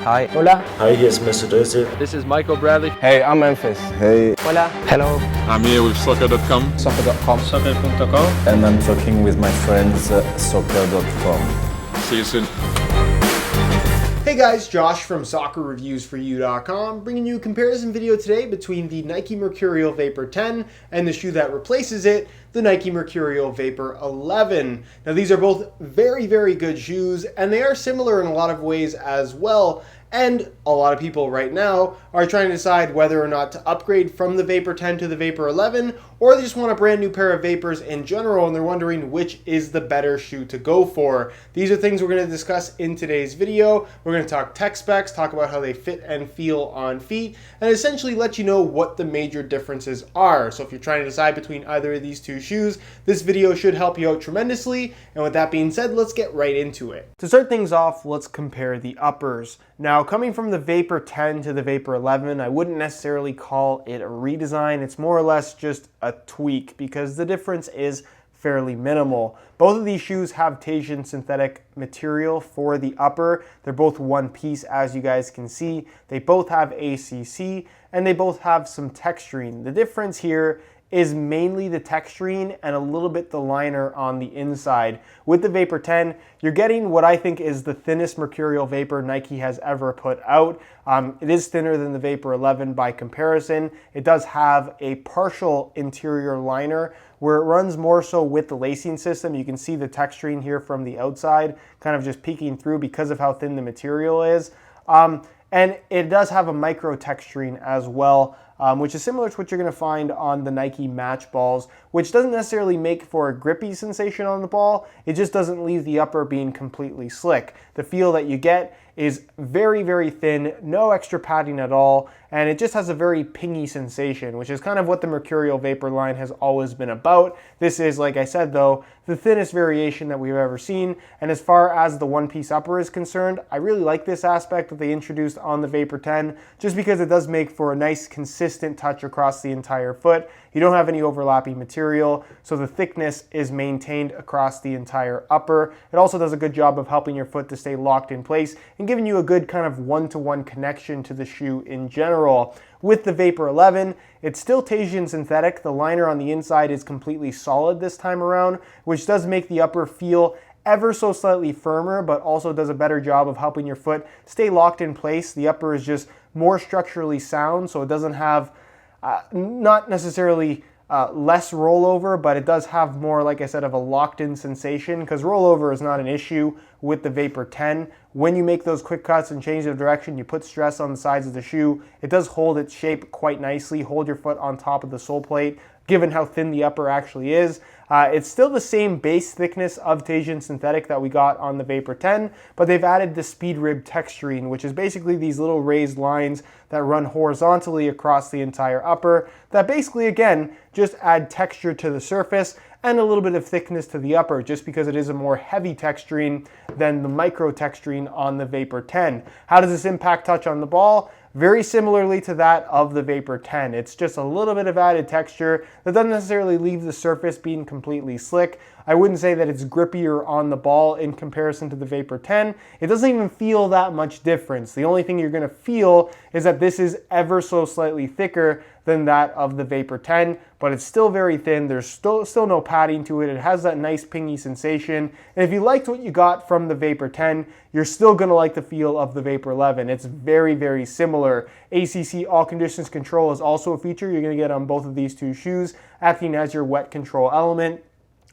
Hi. Hola. Hi, hier ist Mr. Döse. This is Michael Bradley. Hey, I'm Memphis. Hey. Hola. Hello. I'm here with soccer.com. Soccer.com. Soccer.com. And I'm talking with my friends soccer.com. See you soon. Hey guys, Josh from soccerreviewsforyou.com bringing you a comparison video today between the Nike Mercurial Vapor 10 and the shoe that replaces it, the Nike Mercurial Vapor 11. Now these are both very, very good shoes, and they are similar in a lot of ways as well. And a lot of people right now are trying to decide whether or not to upgrade from the Vapor 10 to the Vapor 11, or they just want a brand new pair of Vapors in general and they're wondering which is the better shoe to go for. These are things we're going to discuss in today's video. We're going to talk tech specs, talk about how they fit and feel on feet, and essentially let you know what the major differences are. So if you're trying to decide between either of these two shoes, this video should help you out tremendously. And with that being said, let's get right into it. To start things off, let's compare the uppers. Now, coming from the Vapor 10 to the Vapor 11, I wouldn't necessarily call it a redesign. It's more or less just a tweak because the difference is fairly minimal. Both of these shoes have Teijin synthetic material for the upper. They're both one piece, as you guys can see. They both have ACC and they both have some texturing. The difference here is mainly the texturing and a little bit the liner on the inside. With the Vapor 10, you're getting what I think is the thinnest Mercurial Vapor Nike has ever put out. It is thinner than the Vapor 11 by comparison. It does have a partial interior liner where it runs more so with the lacing system. You can see the texturing here from the outside kind of just peeking through because of how thin the material is. And it does have a micro texturing as well, which is similar to what you're going to find on the Nike Match balls, which doesn't necessarily make for a grippy sensation on the ball. It just doesn't leave the upper being completely slick. The feel that you get is very, very thin, no extra padding at all, and it just has a very pingy sensation, which is kind of what the Mercurial Vapor line has always been about. This is, like I said though, the thinnest variation that we've ever seen, and as far as the one-piece upper is concerned, I really like this aspect that they introduced on the Vapor 10, just because it does make for a nice consistent touch across the entire foot. You don't have any overlapping material, so the thickness is maintained across the entire upper. It also does a good job of helping your foot to stay locked in place and giving you a good kind of one-to-one connection to the shoe in general. With the Vapor 11, it's still Teijin synthetic. The liner on the inside is completely solid this time around, which does make the upper feel ever so slightly firmer, but also does a better job of helping your foot stay locked in place. The upper is just more structurally sound, so it doesn't have not necessarily less rollover, but it does have more, like I said, of a locked-in sensation, because rollover is not an issue with the Vapor 10. When you make those quick cuts and change of direction, you put stress on the sides of the shoe. It does hold its shape quite nicely, hold your foot on top of the sole plate, given how thin the upper actually is. It's still the same base thickness of Teijin synthetic that we got on the Vapor 10, but they've added the speed rib texturing, which is basically these little raised lines that run horizontally across the entire upper that basically, again, just add texture to the surface and a little bit of thickness to the upper, just because it is a more heavy texturing than the micro texturing on the Vapor 10. How does this impact touch on the ball? Very similarly to that of the Vapor 10. It's just a little bit of added texture that doesn't necessarily leave the surface being completely slick. I wouldn't say that it's grippier on the ball in comparison to the Vapor 10. It doesn't even feel that much difference. The only thing you're going to feel is that this is ever so slightly thicker than that of the Vapor 10, but it's still very thin. There's still no padding to it. It has that nice pingy sensation. And if you liked what you got from the Vapor 10, you're still going to like the feel of the Vapor 11. It's very, very similar. ACC all conditions control is also a feature you're going to get on both of these two shoes, acting as your wet control element,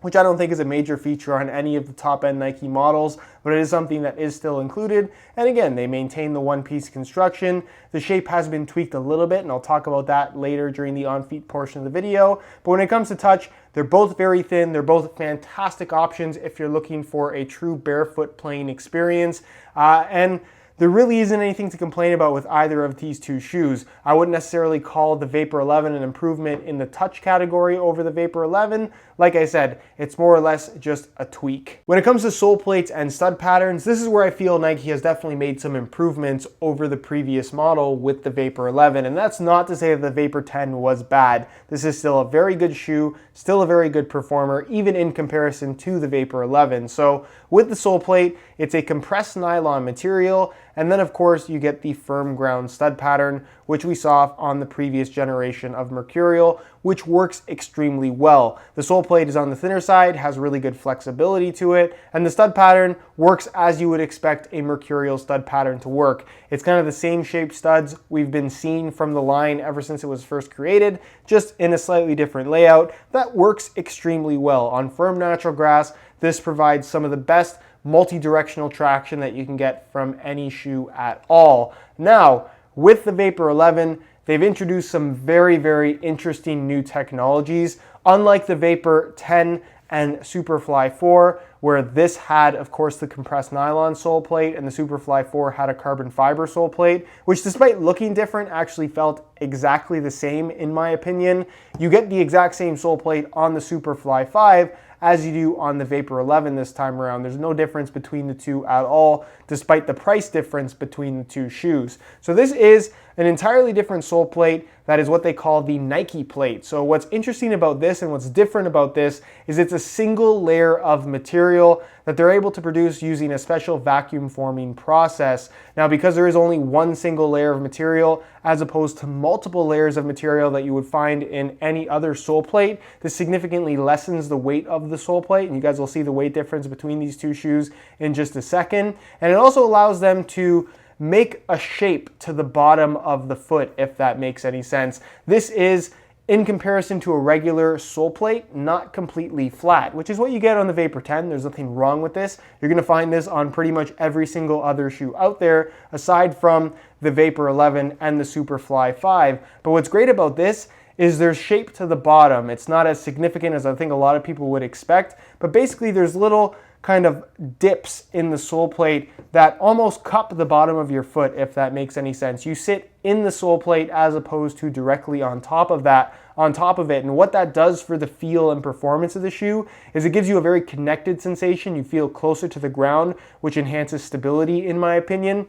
which I don't think is a major feature on any of the top-end Nike models, but it is something that is still included. And again, they maintain the one-piece construction. The shape has been tweaked a little bit, and I'll talk about that later during the on-feet portion of the video. But when it comes to touch, they're both very thin. They're both fantastic options if you're looking for a true barefoot playing experience. And there really isn't anything to complain about with either of these two shoes. I wouldn't necessarily call the Vapor 11 an improvement in the touch category over the Vapor 11. Like I said, it's more or less just a tweak. When it comes to sole plates and stud patterns, this is where I feel Nike has definitely made some improvements over the previous model with the Vapor 11. And that's not to say that the Vapor 10 was bad. This is still a very good shoe, still a very good performer, even in comparison to the Vapor 11. So with the sole plate, it's a compressed nylon material, And then of course you get the firm ground stud pattern, which we saw on the previous generation of Mercurial, which works extremely well. The sole plate is on the thinner side, has really good flexibility to it, and the stud pattern works as you would expect a Mercurial stud pattern to work. It's kind of the same shaped studs we've been seeing from the line ever since it was first created, just in a slightly different layout that works extremely well. On firm natural grass, this provides some of the best multi-directional traction that you can get from any shoe at all. Now, with the Vapor 11, they've introduced some very, very interesting new technologies. Unlike the Vapor 10 and Superfly 4, where this had, of course, the compressed nylon sole plate and the Superfly 4 had a carbon fiber sole plate, which despite looking different, actually felt exactly the same in my opinion. You get the exact same sole plate on the Superfly 5 as you do on the Vapor 11 this time around. There's no difference between the two at all, despite the price difference between the two shoes. So this is an entirely different sole plate that is what they call the Nike plate. So what's interesting about this and what's different about this is it's a single layer of material that they're able to produce using a special vacuum forming process. Now, because there is only one single layer of material as opposed to multiple layers of material that you would find in any other sole plate, this significantly lessens the weight of the sole plate, and you guys will see the weight difference between these two shoes in just a second. And it also allows them to make a shape to the bottom of the foot, if that makes any sense. This is, in comparison to a regular sole plate, not completely flat, which is what you get on the Vapor 10. There's nothing wrong with this. You're gonna find this on pretty much every single other shoe out there, aside from the Vapor 11 and the Superfly 5. But what's great about this is there's shape to the bottom. It's not as significant as I think a lot of people would expect, but basically there's little kind of dips in the sole plate that almost cup the bottom of your foot, if that makes any sense. You sit in the sole plate as opposed to directly on top of it. And what that does for the feel and performance of the shoe is it gives you a very connected sensation. You feel closer to the ground, which enhances stability in my opinion.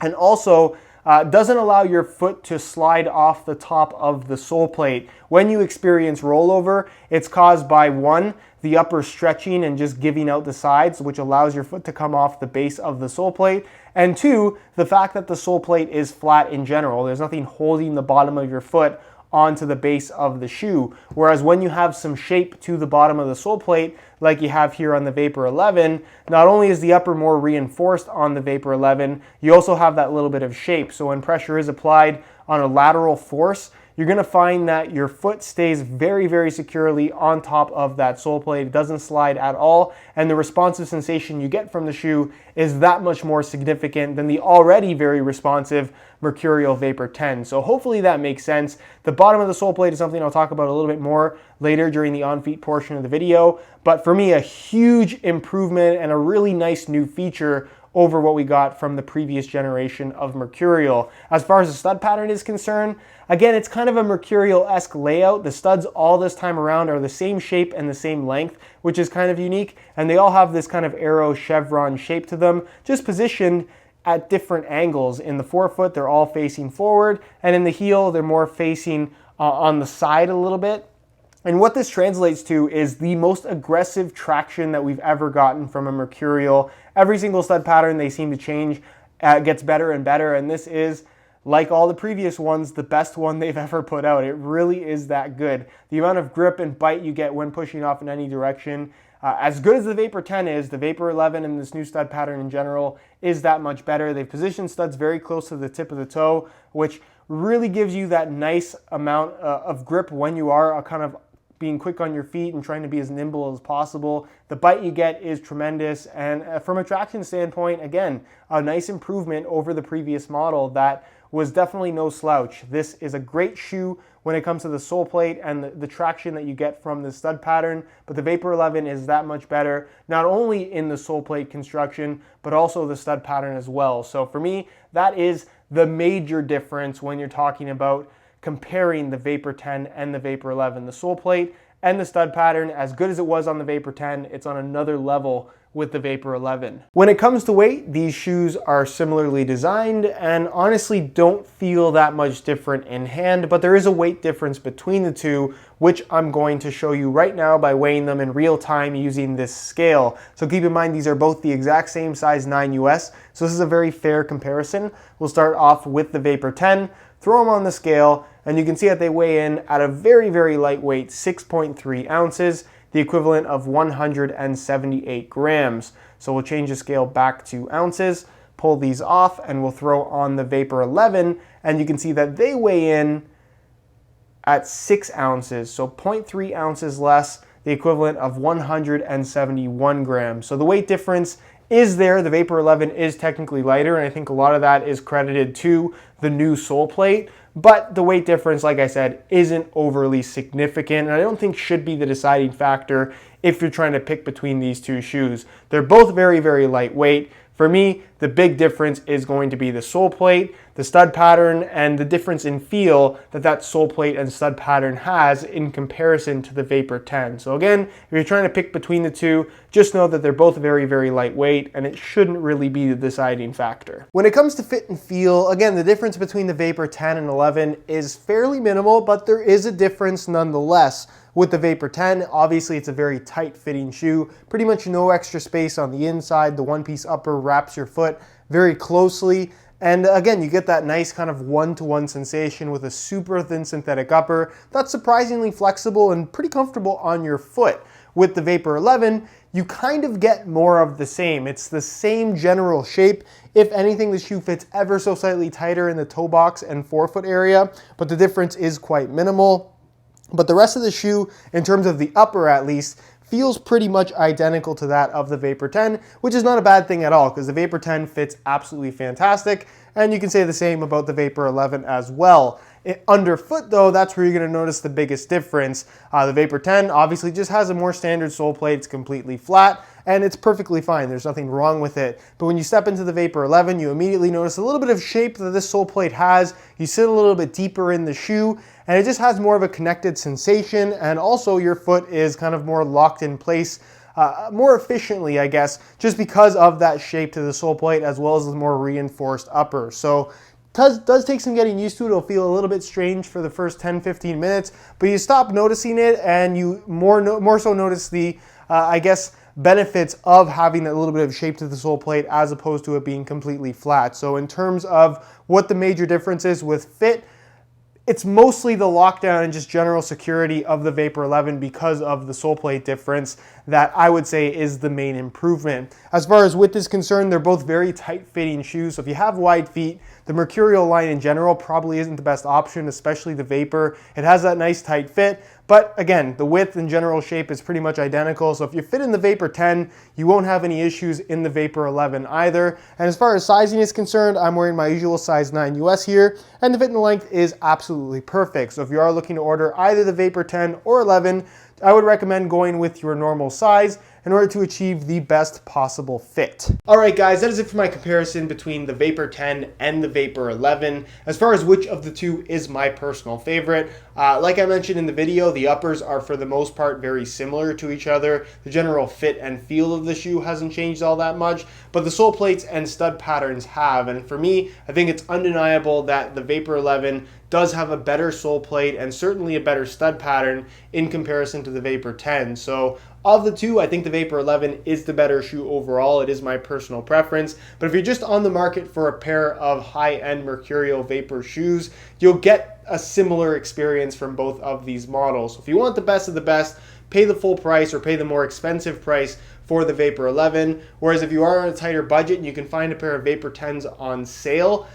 And also doesn't allow your foot to slide off the top of the sole plate. When you experience rollover, it's caused by one, the upper stretching and just giving out the sides, which allows your foot to come off the base of the sole plate. And two, the fact that the sole plate is flat in general. There's nothing holding the bottom of your foot onto the base of the shoe. Whereas when you have some shape to the bottom of the sole plate, like you have here on the Vapor 11, not only is the upper more reinforced on the Vapor 11, you also have that little bit of shape. So when pressure is applied on a lateral force, you're gonna find that your foot stays very, very securely on top of that sole plate. It doesn't slide at all, and the responsive sensation you get from the shoe is that much more significant than the already very responsive Mercurial Vapor 10. So hopefully that makes sense. The bottom of the sole plate is something I'll talk about a little bit more later during the on-feet portion of the video, but for me, a huge improvement and a really nice new feature over what we got from the previous generation of Mercurial. As far as the stud pattern is concerned, again, it's kind of a Mercurial-esque layout. The studs all this time around are the same shape and the same length, which is kind of unique, and they all have this kind of arrow chevron shape to them, just positioned at different angles. In the forefoot, they're all facing forward, and in the heel, they're more facing on the side a little bit. And what this translates to is the most aggressive traction that we've ever gotten from a Mercurial. Every single stud pattern they seem to change gets better and better, and this is, like all the previous ones, the best one they've ever put out. It really is that good. The amount of grip and bite you get when pushing off in any direction, as good as the Vapor 10 is, the Vapor 11 and this new stud pattern in general is that much better. They've positioned studs very close to the tip of the toe, which really gives you that nice amount of grip when you are kind of being quick on your feet and trying to be as nimble as possible. The bite you get is tremendous, and from a traction standpoint, again, a nice improvement over the previous model that was definitely no slouch. This is a great shoe when it comes to the sole plate and the traction that you get from the stud pattern, but the Vapor 11 is that much better, not only in the sole plate construction, but also the stud pattern as well. So for me, that is the major difference when you're talking about comparing the Vapor 10 and the Vapor 11. The sole plate and the stud pattern, as good as it was on the Vapor 10, it's on another level with the Vapor 11. When it comes to weight, these shoes are similarly designed and honestly don't feel that much different in hand, but there is a weight difference between the two, which I'm going to show you right now by weighing them in real time using this scale. So keep in mind, these are both the exact same size 9 US, so this is a very fair comparison. We'll start off with the Vapor 10, throw them on the scale, and you can see that they weigh in at a very, very lightweight 6.3 ounces, the equivalent of 178 grams. So we'll change the scale back to ounces, pull these off, and we'll throw on the Vapor 11, and you can see that they weigh in at 6 ounces, so 0.3 ounces less, the equivalent of 171 grams. So the weight difference is there. The Vapor 11 is technically lighter, and I think a lot of that is credited to the new sole plate, but the weight difference, like I said, isn't overly significant, and I don't think should be the deciding factor if you're trying to pick between these two shoes. They're both very, very lightweight. For me, the big difference is going to be the sole plate, the stud pattern, and the difference in feel that sole plate and stud pattern has in comparison to the Vapor 10. So again, if you're trying to pick between the two, just know that they're both very, very lightweight, and it shouldn't really be the deciding factor. When it comes to fit and feel, again, the difference between the Vapor 10 and 11 is fairly minimal, but there is a difference nonetheless. With the Vapor 10, obviously it's a very tight fitting shoe, pretty much no extra space on the inside. The one-piece upper wraps your foot very closely. And again, you get that nice kind of one-to-one sensation with a super thin synthetic upper that's surprisingly flexible and pretty comfortable on your foot. With the Vapor 11, you kind of get more of the same. It's the same general shape. If anything, the shoe fits ever so slightly tighter in the toe box and forefoot area, but the difference is quite minimal. But the rest of the shoe, in terms of the upper at least, feels pretty much identical to that of the Vapor 10, which is not a bad thing at all because the Vapor 10 fits absolutely fantastic, and you can say the same about the Vapor 11 as well. Underfoot though, that's where you're going to notice the biggest difference. The Vapor 10 obviously just has a more standard sole plate. It's completely flat, and it's perfectly fine. There's nothing wrong with it. But when you step into the Vapor 11, you immediately notice a little bit of shape that this sole plate has. You sit a little bit deeper in the shoe, and it just has more of a connected sensation, and also your foot is kind of more locked in place more efficiently, I guess, just because of that shape to the sole plate as well as the more reinforced upper. So does take some getting used to. It'll feel a little bit strange for the first 10-15 minutes, but you stop noticing it and you more so notice the, I guess, benefits of having a little bit of shape to the sole plate as opposed to it being completely flat. So in terms of what the major difference is with fit, it's mostly the lockdown and just general security of the Vapor 11 because of the sole plate difference that I would say is the main improvement. As far as width is concerned, they're both very tight fitting shoes. So if you have wide feet, the Mercurial line in general probably isn't the best option, especially the Vapor. It has that nice tight fit, but again, the width and general shape is pretty much identical. So if you fit in the Vapor 10, you won't have any issues in the Vapor 11 either. And as far as sizing is concerned, I'm wearing my usual size 9 US here, and the fit and the length is absolutely perfect. So if you are looking to order either the Vapor 10 or 11, I would recommend going with your normal size in order to achieve the best possible fit. All right, guys, that is it for my comparison between the Vapor 10 and the Vapor 11. As far as which of the two is my personal favorite, like I mentioned in the video, the uppers are for the most part very similar to each other. The general fit and feel of the shoe hasn't changed all that much, but the sole plates and stud patterns have. And for me, I think it's undeniable that the Vapor 11 does have a better sole plate and certainly a better stud pattern in comparison to the Vapor 10. So of the two, I think the Vapor 11 is the better shoe overall. It is my personal preference. But if you're just on the market for a pair of high-end Mercurial Vapor shoes, you'll get a similar experience from both of these models. So if you want the best of the best, pay the full price or pay the more expensive price for the Vapor 11. Whereas if you are on a tighter budget and you can find a pair of Vapor 10s on sale,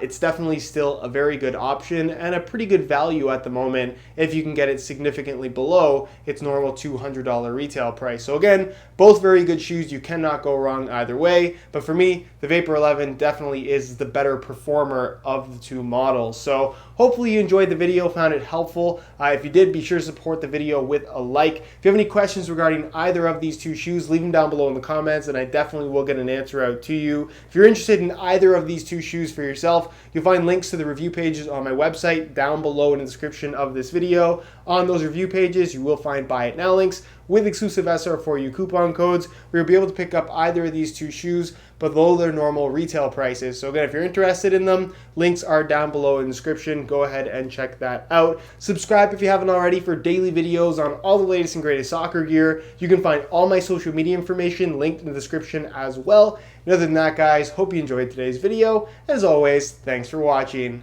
it's definitely still a very good option and a pretty good value at the moment if you can get it significantly below its normal $200 retail price. So again, both very good shoes. You cannot go wrong either way. But for me, the Vapor 11 definitely is the better performer of the two models. So hopefully you enjoyed the video, found it helpful. If you did, be sure to support the video with a like. If you have any questions regarding either of these two shoes, leave them down below in the comments and I definitely will get an answer out to you. If you're interested in either of these two shoes for yourself, you'll find links to the review pages on my website down below in the description of this video. On those review pages, you will find buy it now links, with exclusive SR4U coupon codes, where you'll be able to pick up either of these two shoes below their normal retail prices. So again, if you're interested in them, links are down below in the description. Go ahead and check that out. Subscribe if you haven't already for daily videos on all the latest and greatest soccer gear. You can find all my social media information linked in the description as well. And other than that, guys, hope you enjoyed today's video. As always, thanks for watching.